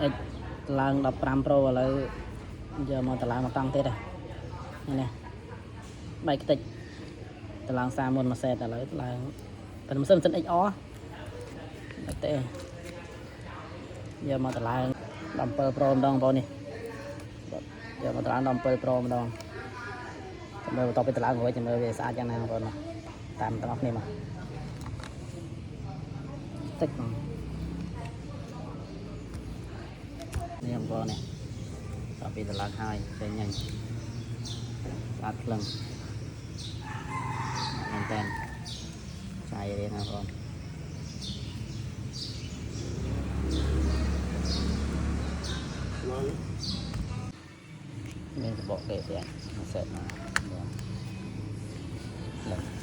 ឡើង15 Pro ឥឡូវយកមកតម្លើងមកតង់ទៀតនេះបែកខ្ទេចតម្លើងសាមុនមួយសេតឥឡូវឡើងតែមិនសិន XR បែកទេយកមកតម្លើង17 Pro ម្ដងបងនេះយកមកតម្លើង17 Pro ម្ដងមើលបន្តពីតម្លើងវិញមើលវាស្អាតយ៉ាងណាបងតាមទាំងអស់គ្នាមកតិចនេះបងនេះតពីតម្លើងហើយចេញញ៉ាំស្អាតខ្លាំងមែនតើចាយរៀងណាបងមានសបកគេទៀតសេតមកបង